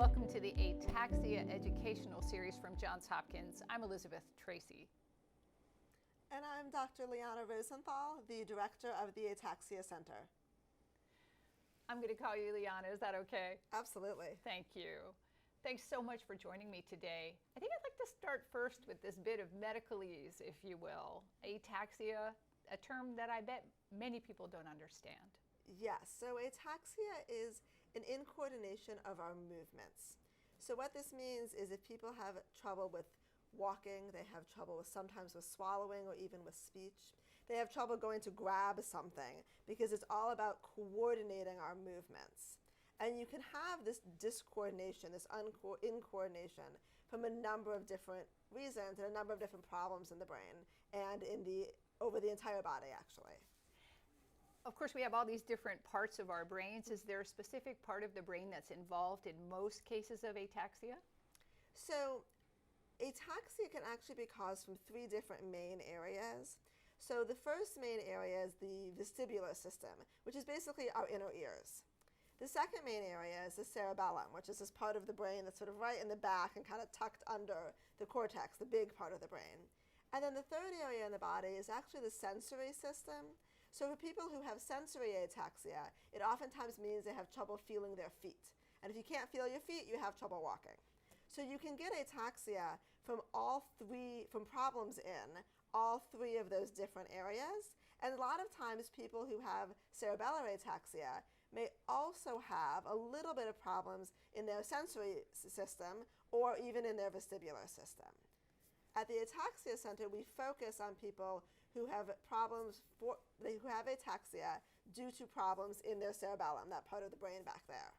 Welcome to the Ataxia Educational Series from Johns Hopkins. I'm Elizabeth Tracy. And I'm Dr. Liana Rosenthal, the director of the Ataxia Center. I'm going to call you Liana, is that okay? Absolutely. Thank you. Thanks so much for joining me today. I think I'd like to start first with this bit of medicalese, if you will. Ataxia, a term that I bet many people don't understand. Yes, so ataxia is an incoordination of our movements. So what this means is if people have trouble with walking, they have trouble sometimes with swallowing or even with speech, they have trouble going to grab something because it's all about coordinating our movements. And you can have this discoordination, this incoordination from a number of different reasons and a number of different problems in the brain and over the entire body actually. Of course, we have all these different parts of our brains. Is there a specific part of the brain that's involved in most cases of ataxia? So ataxia can actually be caused from three different main areas. So the first main area is the vestibular system, which is basically our inner ears. The second main area is the cerebellum, which is this part of the brain that's sort of right in the back and kind of tucked under the cortex, the big part of the brain. And then the third area in the body is actually the sensory system. So for people who have sensory ataxia, it oftentimes means they have trouble feeling their feet. And if you can't feel your feet, you have trouble walking. So you can get ataxia from problems in all three of those different areas. And a lot of times people who have cerebellar ataxia may also have a little bit of problems in their sensory system or even in their vestibular system. At the Ataxia Center, we focus on people who have who have ataxia due to problems in their cerebellum, that part of the brain back there.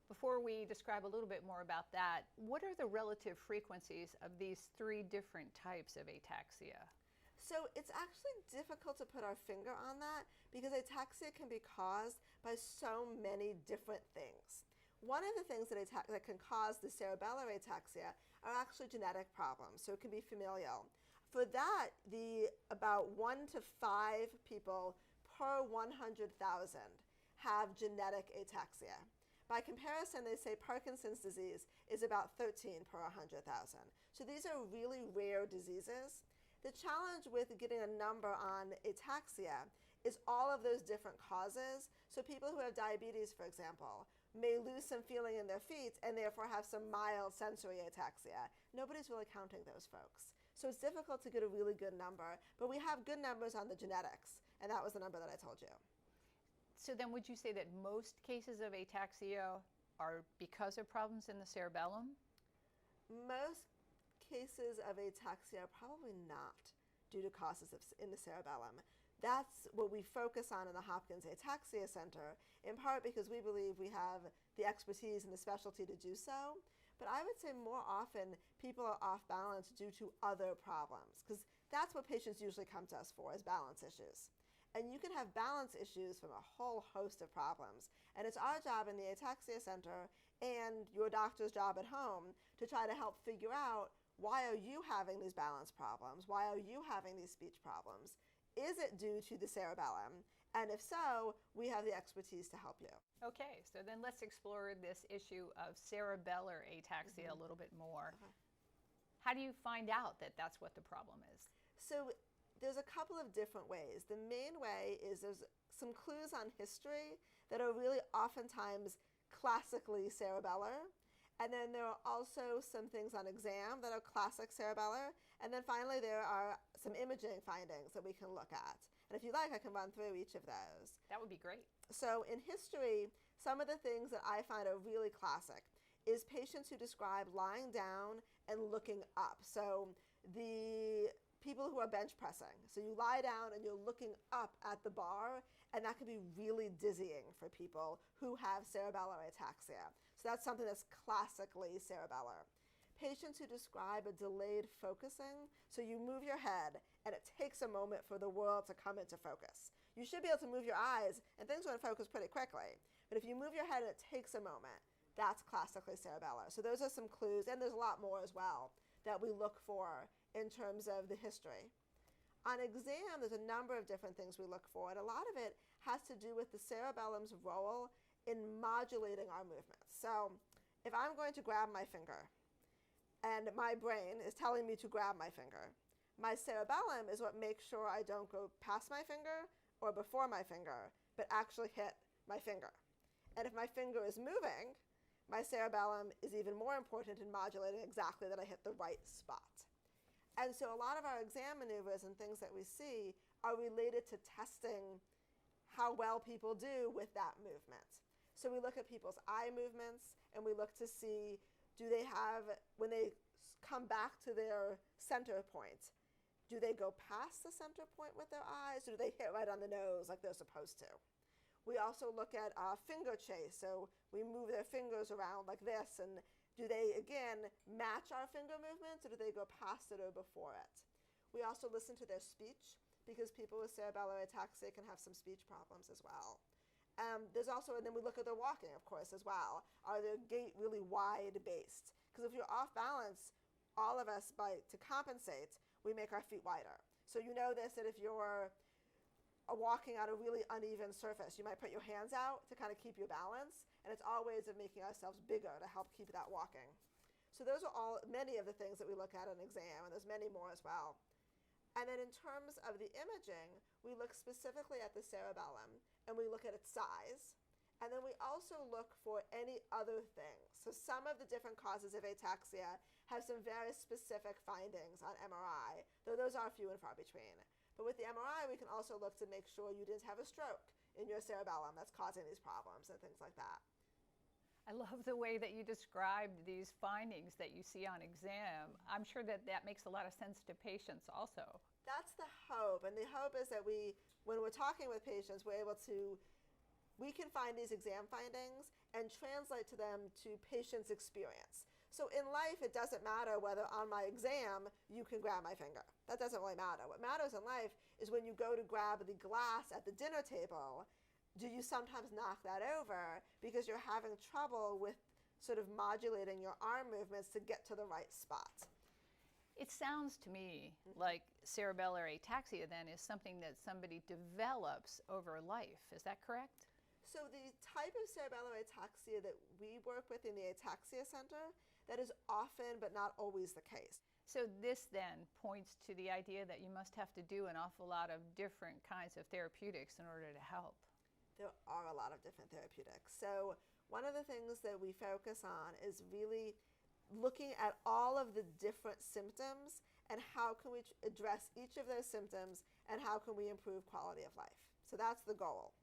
Before we describe a little bit more about that, what are the relative frequencies of these three different types of ataxia? So it's actually difficult to put our finger on that because ataxia can be caused by so many different things. One of the things that can cause the cerebellar ataxia are actually genetic problems, so it can be familial. For that, about 1 to 5 people per 100,000 have genetic ataxia. By comparison, they say Parkinson's disease is about 13 per 100,000. So these are really rare diseases. The challenge with getting a number on ataxia is all of those different causes. So people who have diabetes, for example, may lose some feeling in their feet and therefore have some mild sensory ataxia. Nobody's really counting those folks. So it's difficult to get a really good number, but we have good numbers on the genetics, and that was the number that I told you. So then would you say that most cases of ataxia are because of problems in the cerebellum? Most cases of ataxia are probably not due to causes in the cerebellum. That's what we focus on in the Hopkins Ataxia Center, in part because we believe we have the expertise and the specialty to do so. But I would say more often people are off balance due to other problems, because that's what patients usually come to us for, is balance issues. And you can have balance issues from a whole host of problems. And it's our job in the Ataxia Center and your doctor's job at home to try to help figure out, why are you having these balance problems? Why are you having these speech problems? Is it due to the cerebellum? And if so, we have the expertise to help you. Okay, so then let's explore this issue of cerebellar ataxia a little bit more. How do you find out that that's what the problem is? So there's a couple of different ways. The main way is there's some clues on history that are really oftentimes classically cerebellar. And then there are also some things on exam that are classic cerebellar. And then finally, there are some imaging findings that we can look at. And if you like, I can run through each of those. That would be great. So in history, some of the things that I find are really classic is patients who describe lying down and looking up. So the people who are bench pressing. So you lie down and you're looking up at the bar, and that can be really dizzying for people who have cerebellar ataxia. So that's something that's classically cerebellar. Patients who describe a delayed focusing, so you move your head and it takes a moment for the world to come into focus. You should be able to move your eyes and things will focus pretty quickly. But if you move your head and it takes a moment, that's classically cerebellar. So those are some clues, and there's a lot more as well that we look for in terms of the history. On exam, there's a number of different things we look for, and a lot of it has to do with the cerebellum's role in modulating our movements. So if I'm going to grab my finger and my brain is telling me to grab my finger, my cerebellum is what makes sure I don't go past my finger or before my finger, but actually hit my finger. And if my finger is moving, my cerebellum is even more important in modulating exactly that I hit the right spot. And so a lot of our exam maneuvers and things that we see are related to testing how well people do with that movement. So we look at people's eye movements and we look to see, do they have, when they come back to their center point, do they go past the center point with their eyes, or do they hit right on the nose like they're supposed to? We also look at finger chase. So we move their fingers around like this, and do they, again, match our finger movements, or do they go past it or before it? We also listen to their speech, because people with cerebellar ataxia can have some speech problems as well. There's also, and then we look at their walking, of course, as well. Are their gait really wide-based? Because if you're off balance, all of us, to compensate, we make our feet wider. So you know this, that if you're walking on a really uneven surface, you might put your hands out to kind of keep your balance, and it's all ways of making ourselves bigger to help keep that walking. So those are all many of the things that we look at in an exam, and there's many more as well. And then in terms of the imaging, we look specifically at the cerebellum, and we look at its size, and then we also look for any other things. So some of the different causes of ataxia have some very specific findings on MRI, though those are few and far between. But with the MRI, we can also look to make sure you didn't have a stroke in your cerebellum that's causing these problems and things like that. I love the way that you described these findings that you see on exam. I'm sure that that makes a lot of sense to patients also. That's the hope. And the hope is that when we're talking with patients, we can find these exam findings and translate to them to patients' experience. So in life, it doesn't matter whether on my exam you can grab my finger. That doesn't really matter. What matters in life is when you go to grab the glass at the dinner table, do you sometimes knock that over because you're having trouble with sort of modulating your arm movements to get to the right spot? It sounds to me like cerebellar ataxia then is something that somebody develops over life. Is that correct? So the type of cerebellar ataxia that we work with in the Ataxia Center, that is often but not always the case. So this then points to the idea that you must have to do an awful lot of different kinds of therapeutics in order to help. There are a lot of different therapeutics. So one of the things that we focus on is really looking at all of the different symptoms and how can we address each of those symptoms and how can we improve quality of life. So that's the goal.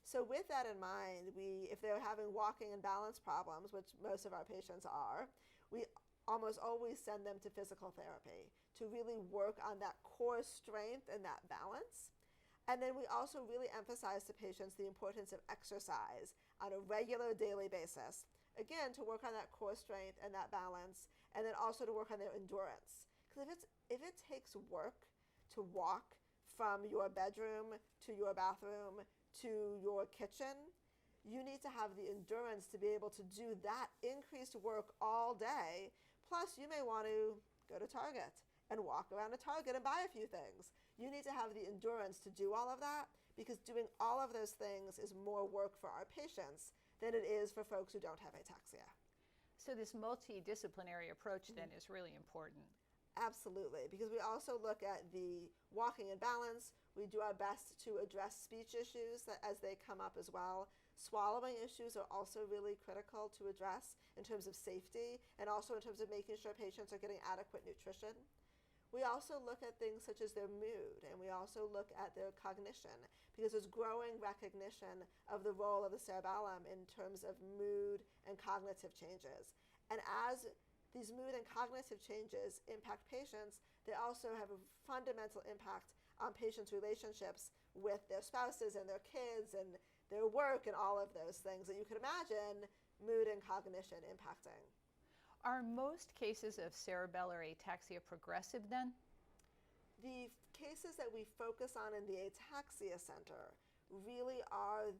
So with that in mind, if they're having walking and balance problems, which most of our patients are, we almost always send them to physical therapy to really work on that core strength and that balance. And then we also really emphasize to patients the importance of exercise on a regular daily basis, again, to work on that core strength and that balance, and then also to work on their endurance. Because if it takes work to walk from your bedroom to your bathroom to your kitchen, you need to have the endurance to be able to do that increased work all day. Plus, you may want to go to Target and walk around a Target and buy a few things. You need to have the endurance to do all of that, because doing all of those things is more work for our patients than it is for folks who don't have ataxia. So this multidisciplinary approach then is really important. Absolutely, because we also look at the walking and balance. We do our best to address speech issues as they come up as well. Swallowing issues are also really critical to address in terms of safety and also in terms of making sure patients are getting adequate nutrition. We also look at things such as their mood, and we also look at their cognition, because there's growing recognition of the role of the cerebellum in terms of mood and cognitive changes. And as these mood and cognitive changes impact patients, they also have a fundamental impact on patients' relationships with their spouses and their kids and their work and all of those things that you could imagine mood and cognition impacting. Are most cases of cerebellar ataxia progressive then? The cases that we focus on in the Ataxia Center really are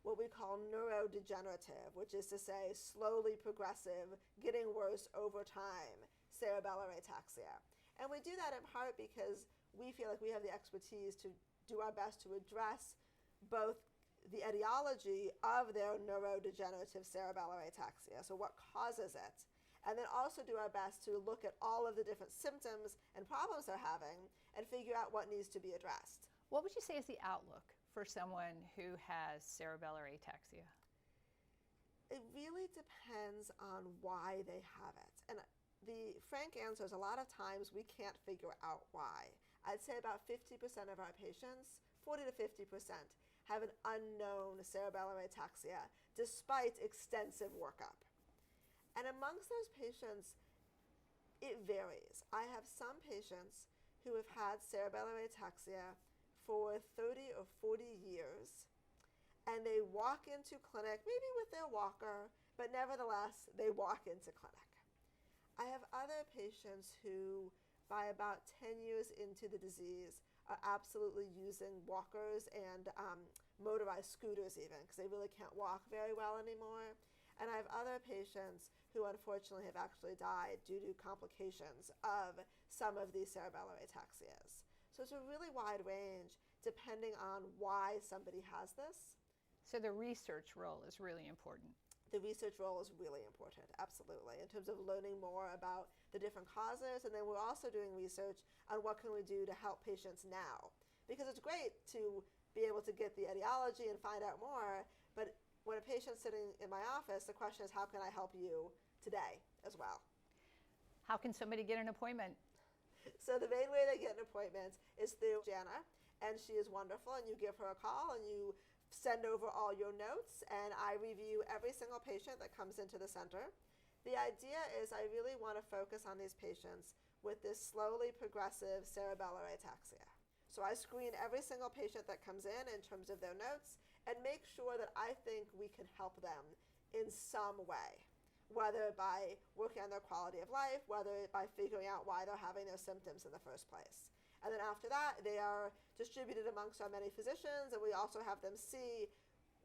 what we call neurodegenerative, which is to say slowly progressive, getting worse over time, cerebellar ataxia. And we do that in part because we feel like we have the expertise to do our best to address both the etiology of their neurodegenerative cerebellar ataxia, so what causes it, and then also do our best to look at all of the different symptoms and problems they're having and figure out what needs to be addressed. What would you say is the outlook for someone who has cerebellar ataxia? It really depends on why they have it. And the frank answer is a lot of times we can't figure out why. I'd say about 50% of our patients, 40 to 50%, have an unknown cerebellar ataxia despite extensive workup. And amongst those patients, it varies. I have some patients who have had cerebellar ataxia for 30 or 40 years, and they walk into clinic, maybe with their walker, but nevertheless, they walk into clinic. I have other patients who, by about 10 years into the disease, are absolutely using walkers and motorized scooters even, because they really can't walk very well anymore. And I have other patients who unfortunately have actually died due to complications of some of these cerebellar ataxias. So it's a really wide range depending on why somebody has this. So the research role is really important. The research role is really important, absolutely, in terms of learning more about the different causes. And then we're also doing research on what can we do to help patients now. Because it's great to be able to get the etiology and find out more, but when a patient's sitting in my office, the question is, how can I help you today as well? How can somebody get an appointment? So the main way they get an appointment is through Jana, and she is wonderful, and you give her a call and you send over all your notes, and I review every single patient that comes into the center. The idea is I really want to focus on these patients with this slowly progressive cerebellar ataxia. So I screen every single patient that comes in terms of their notes and make sure that I think we can help them in some way, whether by working on their quality of life, whether by figuring out why they're having their symptoms in the first place. And then after that, they are distributed amongst our many physicians, and we also have them see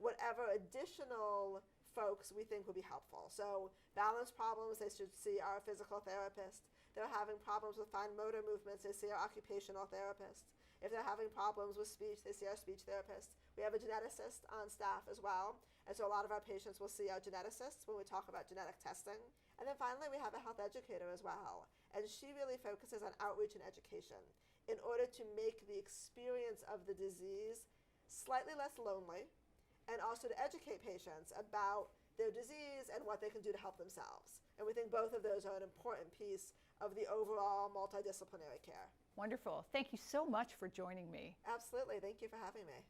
whatever additional folks we think would be helpful. So balance problems, they should see our physical therapist. They're having problems with fine motor movements, they see our occupational therapist. If they're having problems with speech, they see our speech therapist. We have a geneticist on staff as well. And so a lot of our patients will see our geneticists when we talk about genetic testing. And then finally, we have a health educator as well. And she really focuses on outreach and education in order to make the experience of the disease slightly less lonely, and also to educate patients about their disease and what they can do to help themselves. And we think both of those are an important piece of the overall multidisciplinary care. Wonderful. Thank you so much for joining me. Absolutely. Thank you for having me.